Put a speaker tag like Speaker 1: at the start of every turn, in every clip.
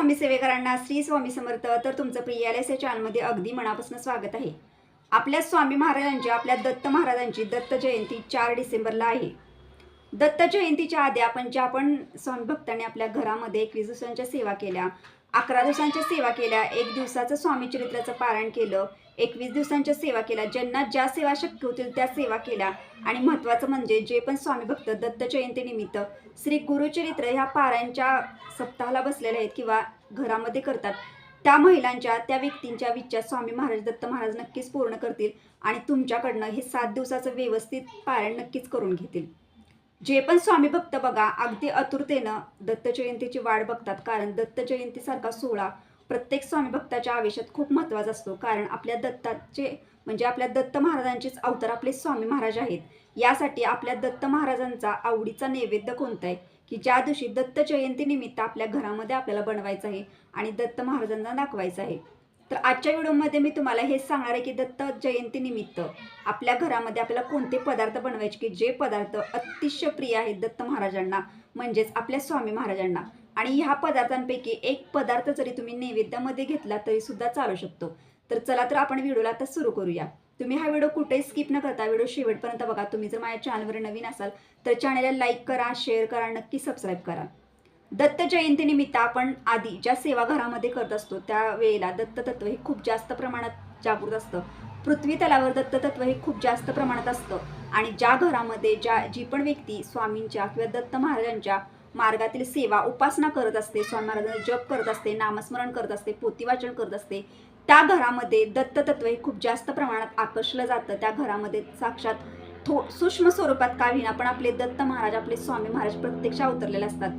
Speaker 1: स्वामी सेवेकरांना श्री स्वामी समर्थ. तर तुमचं प्रिय या चॅनलमध्ये अगदी मनापासून स्वागत आहे. आपल्या स्वामी महाराजांची, आपल्या दत्त महाराजांची दत्त जयंती 4 डिसेंबरला आहे. दत्त जयंतीच्या आधी आपण स्वामी भक्तांनी आपल्या घरामध्ये 21 दिवसांच्या सेवा केल्या, 11 दिवसांच्या सेवा केल्या, 1 दिवसाचं स्वामी चरित्राचं पारायण केलं, 21 दिवसांच्या सेवा केल्या, ज्यांना ज्या सेवा शक्य होतील त्या सेवा केल्या. आणि महत्त्वाचं म्हणजे जे पण स्वामी भक्त दत्त जयंतीनिमित्त श्री गुरुचरित्र ह्या पारायणच्या सप्ताहाला बसलेले आहेत किंवा घरामध्ये करतात, त्या महिलांच्या, त्या व्यक्तींच्या इच्छा स्वामी महाराज दत्त महाराज नक्कीच पूर्ण करतील आणि तुमच्याकडनं हे 7 दिवसाचं व्यवस्थित पारायण नक्कीच करून घेतील. जे पण स्वामी भक्त बघा अगदी आतुरतेनं दत्त जयंतीची वाट बघतात, कारण दत्त जयंतीसारखा सोहळा प्रत्येक स्वामी भक्ताच्या आयुष्यात खूप महत्त्वाचा असतो. कारण आपल्या दत्ताचे म्हणजे आपल्या दत्त महाराजांचेच अवतार आपले स्वामी महाराज आहेत. यासाठी आपल्या दत्त महाराजांचा आवडीचा नैवेद्य कोणता आहे की ज्या दिवशी दत्त जयंतीनिमित्त आपल्या घरामध्ये आपल्याला बनवायचं आहे आणि दत्त महाराजांना दाखवायचं आहे. तर आजच्या व्हिडिओमध्ये मी तुम्हाला हेच सांगणार आहे की दत्त जयंतीनिमित्त आपल्या घरामध्ये आपल्याला कोणते पदार्थ बनवायचे की जे पदार्थ अतिशय प्रिय आहेत दत्त महाराजांना, म्हणजेच आपल्या स्वामी महाराजांना. आणि ह्या पदार्थांपैकी एक पदार्थ जरी तुम्ही नैवेद्यामध्ये घेतला तरी सुद्धा चालू शकतो. तर चला तर आपण व्हिडिओला आता सुरू करूया. तुम्ही हा व्हिडिओ कुठेही स्किप न करता व्हिडिओ शेवटपर्यंत बघा. तुम्ही जर माझ्या चॅनलवर नवीन असाल तर चॅनलला लाईक करा, शेअर करा, नक्की सबस्क्राईब करा. दत्त जयंतीनिमित्त आपण आधी ज्या सेवा घरामध्ये करत असतो त्यावेळेला दत्ततत्व हे खूप जास्त प्रमाणात जागृत असतं. पृथ्वी तलावर दत्ततत्व हे खूप जास्त प्रमाणात असतं आणि ज्या घरामध्ये जी पण व्यक्ती स्वामींच्या किंवा दत्त महाराजांच्या मार्गातील सेवा उपासना करत असते, स्वामी महाराजांचा जप करत असते, नामस्मरण करत असते, पोथीवाचन करत असते, त्या घरामध्ये दत्ततत्व हे खूप जास्त प्रमाणात आकर्षलं जातं. त्या घरामध्ये साक्षात सूक्ष्म स्वरूपात का होईना पण आपले दत्त महाराज, आपले स्वामी महाराज प्रत्यक्ष अवतरलेले असतात.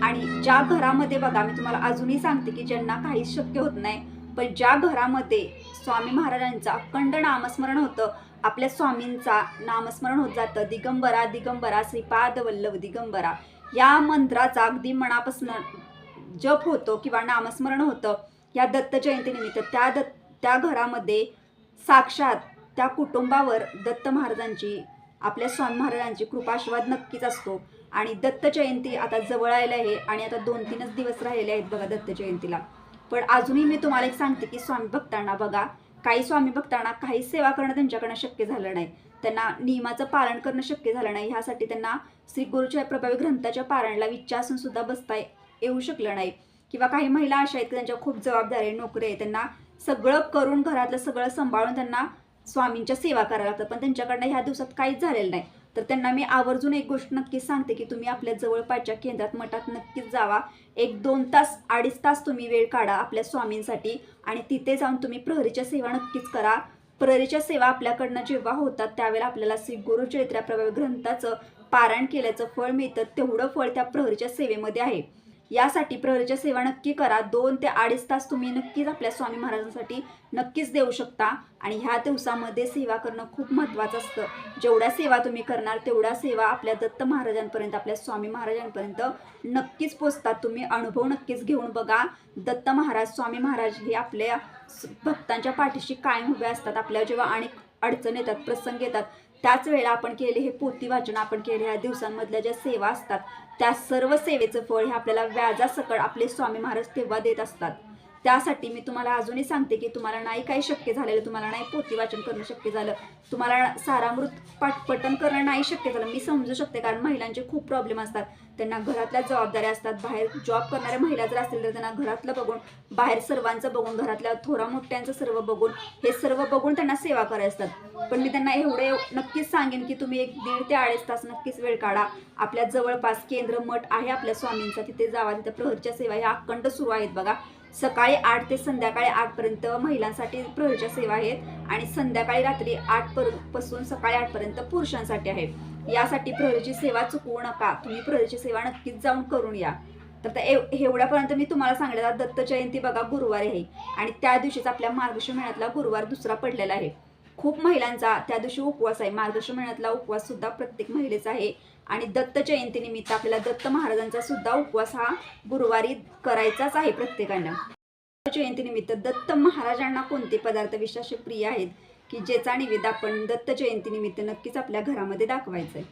Speaker 1: आणि ज्या घरामध्ये बघा मी तुम्हाला अजूनही सांगते की ज्यांना काहीच शक्य होत नाही, पण ज्या घरामध्ये स्वामी महाराजांचं अखंड नामस्मरण होतं, आपल्या स्वामींचा नामस्मरण होत जातं, दिगंबरा दिगंबरा श्रीपाद वल्लभ दिगंबरा या मंत्राचा अगदी मनापासून जप होतो किंवा नामस्मरण होतं या दत्त जयंतीनिमित्त, त्या घरामध्ये साक्षात त्या कुटुंबावर दत्त महाराजांची, आपल्या स्वामी महाराजांची कृपाशीर्वाद नक्कीच असतो. आणि दत्त जयंती आता जवळ आलेली आहे आणि आता 2-3च दिवस राहिले आहेत बघा दत्त जयंतीला. पण अजूनही मी तुम्हाला एक सांगते की स्वामी भक्तांना बघा, काही स्वामी भक्तांना काही सेवा करणं त्यांच्याकडनं शक्य झालं नाही, त्यांना नियमाचं पालन करणं शक्य झालं नाही. ह्यासाठी त्यांना श्री गुरुच्या प्रभावी ग्रंथाच्या पारायणाला इच्छा असून सुद्धा बसता येऊ शकलं नाही. किंवा काही महिला अशा आहेत की त्यांच्या खूप जबाबदारी आहे, नोकरी आहे, त्यांना सगळं करून घरातलं सगळं सांभाळून त्यांना स्वामींच्या सेवा करायला लागतात, पण त्यांच्याकडनं ह्या दिवसात काहीच झालेलं नाही. तर त्यांना मी आवर्जून एक गोष्ट नक्कीच सांगते की तुम्ही आपल्या जवळपासच्या केंद्रात मठात नक्कीच जावा. 1-2 तास 2.5 तास तुम्ही वेळ काढा आपल्या स्वामींसाठी आणि तिथे जाऊन तुम्ही प्रहरीच्या सेवा नक्कीच करा. प्रहरीच्या सेवा आपल्याकडनं जेव्हा होतात त्यावेळेला आपल्याला श्री गुरुचरित्र प्रभावी ग्रंथाचं पारायण केल्याचं फळ मिळतं, तेवढं फळ त्या प्रहरीच्या सेवेमध्ये आहे. यासाठी प्रहरीच्या सेवा नक्की करा. 2 ते 2.5 तास तुम्ही नक्कीच आपल्या स्वामी महाराजांसाठी नक्कीच देऊ शकता. आणि ह्या दिवसामध्ये सेवा करणं खूप महत्त्वाचं असतं. जेवढ्या सेवा तुम्ही करणार तेवढ्या सेवा आपल्या दत्त महाराजांपर्यंत, आपल्या स्वामी महाराजांपर्यंत नक्कीच पोचतात. तुम्ही अनुभव नक्कीच घेऊन बघा. दत्त महाराज, स्वामी महाराज हे आपल्या भक्तांच्या पाठीशी कायम उभे असतात. आपल्या जेव्हा अनेक अडचण येतात, प्रसंग येतात, त्याच वेळेला आपण केले हे पोथी वाचन, आपण केले ह्या दिवसांमधल्या ज्या सेवा असतात त्या सर्व सेवेचं फळ हे आपल्याला व्याजासकट आपले स्वामी महाराज तेव्हा देत असतात. त्यासाठी मी तुम्हाला अजूनही सांगते की तुम्हाला नाही काही शक्य झालेलं, तुम्हाला नाही पोथी वाचन करणं शक्य झालं, तुम्हाला सारामृत पठण करणं नाही शक्य झालं, मी समजू शकते. कारण महिलांचे खूप प्रॉब्लेम असतात, त्यांना घरातल्या जबाबदाऱ्या असतात. बाहेर जॉब करणाऱ्या महिला जर असतील तर त्यांना घरातलं बघून, बाहेर सर्वांचं बघून, घरातल्या थोरा मोठ्यांचं सर्व बघून, हे सर्व बघून त्यांना सेवा करायला असतात. पण मी त्यांना एवढे नक्कीच सांगेन की तुम्ही 1-1.5 ते 2.5 तास नक्कीच वेळ काढा. आपल्या जवळपास केंद्र मठ आहे आपल्या स्वामींचा, तिथे जावा. तिथे प्रहरीच्या सेवा ह्या अखंड सुरू आहेत बघा. सकाळी 8 ते संध्याकाळी 8 पर्यंत महिलांसाठी प्रहरीच्या सेवा आहेत आणि संध्याकाळी रात्री 8 पासून सकाळी 8 पर्यंत पुरुषांसाठी आहे. यासाठी प्रहरीची सेवा चुकवू नका. तुम्ही प्रहरीची सेवा नक्कीच जाऊन करून या. तर एवढ्यापर्यंत मी तुम्हाला सांगितलं. दत्त जयंती बघा गुरुवारी आहे आणि त्या दिवशीच आपल्या मार्गशीर्ष महिन्यातला गुरुवार दुसरा पडलेला आहे. खूप महिलांचा त्या दिवशी उपवास आहे. मार्गशीर्ष महिन्यातला उपवास सुद्धा प्रत्येक महिलेचा आहे. आणि दत्त जयंतीनिमित्त आपल्याला दत्त महाराजांचा सुद्धा उपवास हा गुरुवारी करायचाच आहे प्रत्येकानं. दत्त जयंतीनिमित्त दत्त महाराजांना कोणते पदार्थ विशेष प्रिय आहेत की ज्याचा निवेद आपण दत्त जयंतीनिमित्त नक्कीच आपल्या घरामध्ये दाखवायचं आहे.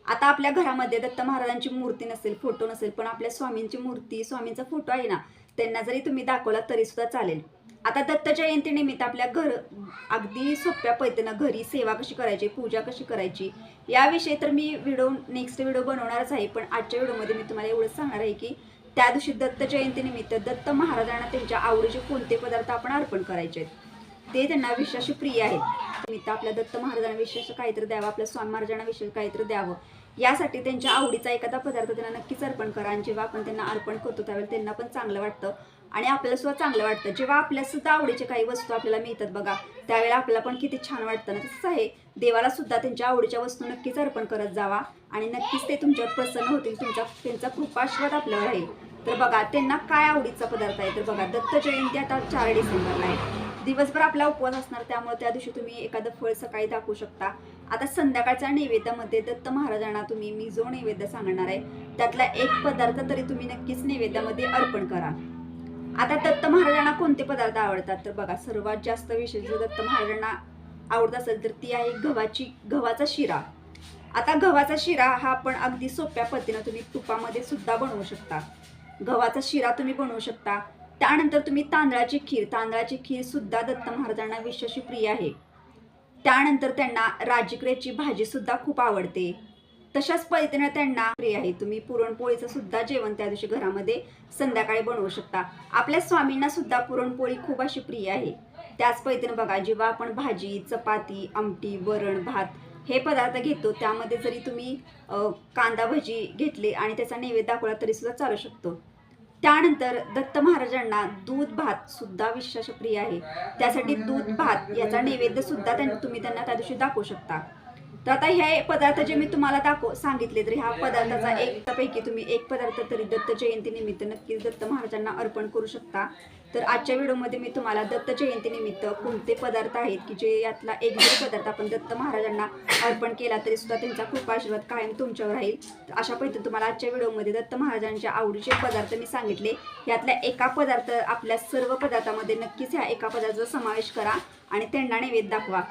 Speaker 1: आता आपल्या घरामध्ये दत्त महाराजांची मूर्ती नसेल, फोटो नसेल, पण आपल्या स्वामींची मूर्ती, स्वामींचा फोटो आहे ना, त्यांना जरी तुम्ही दाखवला तरी सुद्धा चालेल. आता दत्त जयंतीनिमित्त आपल्या अगदी सोप्या पद्धतीनं घरी सेवा कशी करायची, पूजा कशी करायची याविषयी तर मी नेक्स्ट व्हिडिओ बनवणारच आहे. पण आजच्या व्हिडिओमध्ये मी तुम्हाला एवढंच सांगणार आहे की त्या दिवशी दत्त जयंतीनिमित्त दत्त महाराजांना त्यांच्या आवडीचे कोणते पदार्थ आपण अर्पण करायचे आहेत ते त्यांना विशेष प्रिय आहेत. निमित्त आपल्या दत्त महाराजांना विशेष काहीतरी द्यावं, आपल्या स्वामी महाराजांना विशेष काहीतरी द्यावं, यासाठी त्यांच्या आवडीचा एखादा पदार्थ त्यांना नक्कीच अर्पण करा. आणि जेव्हा आपण त्यांना अर्पण करतो त्यावेळेला त्यांना पण चांगलं वाटतं आणि आपल्याला सुद्धा चांगलं वाटतं. जेव्हा आपल्या सुद्धा आवडीचे काही वस्तू आपल्याला मिळतात बघा, त्यावेळेला आपल्याला पण किती छान वाटतं ना. तसंच आहे, देवाला सुद्धा त्यांच्या आवडीच्या वस्तू नक्कीच अर्पण करत जावा आणि नक्कीच ते तुमच्यावर प्रसन्न होतील, त्यांचा कृपाशीर्वाद आपल्यावर राहील. तर बघा त्यांना काय आवडीचा पदार्थ आहे, तर बघा दत्त जयंती आता 4 डिसेंबरला आहे. दिवसभर आपला उपवास असणार, त्यामुळे त्या दिवशी तुम्ही एखादं फळ सकाळी दाखवू शकता. आता संध्याकाळच्या नैवेद्यामध्ये दत्त महाराजांना मी जो नैवेद्य सांगणार आहे त्यातला एक पदार्थ तरी तुम्ही नक्कीच नैवेद्यामध्ये अर्पण करा. आता दत्त महाराजांना कोणते पदार्थ आवडतात, तर बघा सर्वात जास्त विशेष जर दत्त महाराजांना आवडत असेल तर ती आहे गव्हाचा शिरा. आता गव्हाचा शिरा हा आपण अगदी सोप्या पद्धतीनं तुम्ही तुपामध्ये सुद्धा बनवू शकता. गव्हाचा शिरा तुम्ही बनवू शकता. त्यानंतर तुम्ही तांदळाची खीर सुद्धा दत्त महाराजांना विशेष प्रिय आहे. त्यानंतर त्यांना राजगिऱ्याची भाजी सुद्धा खूप आवडते. तशाच पद्धतीने त्यांना प्रिय आहे. तुम्ही पुरणपोळीचं सुद्धा जेवण त्या दिवशी घरामध्ये संध्याकाळी बनवू शकता. आपल्या स्वामींना सुद्धा पुरणपोळी खूप अशी प्रिय आहे. त्याच पद्धतीने बघा, जेव्हा आपण भाजी, चपाती, आमटी, वरण, भात हे पदार्थ घेतो त्यामध्ये जरी तुम्ही कांदा भजी घेतले आणि त्याचा नैवेद्य दाखवला तरी सुद्धा चालू शकतो. त्यानंतर दत्त महाराजांना दूध भात सुद्धा विशेष प्रिय आहे. त्यासाठी दूध भात याचा नैवेद्य सुद्धा तुम्ही त्यांना त्या दिवशी दाखवू शकता. तर आता हे पदार्थ जे मी तुम्हाला सांगितले, तर ह्या पदार्थाचा पैकी तुम्ही एक पदार्थ तरी दत्त जयंतीनिमित्त नक्कीच दत्त महाराजांना अर्पण करू शकता. तर आजच्या व्हिडिओमध्ये मी तुम्हाला दत्त जयंतीनिमित्त कोणते पदार्थ आहेत की जे यातला एक जरी पदार्थ आपण दत्त महाराजांना अर्पण केला तरी सुद्धा त्यांचा कृपा आशीर्वाद कायम तुमच्यावर राहील. तर अशा पद्धतीने तुम्हाला आजच्या व्हिडिओमध्ये दत्त महाराजांच्या आवडीचे पदार्थ मी सांगितले. यातल्या एका पदार्थ आपल्या सर्व पदार्थामध्ये नक्कीच ह्या एका पदार्थाचा समावेश करा आणि त्यांना नैवेद्य दाखवा.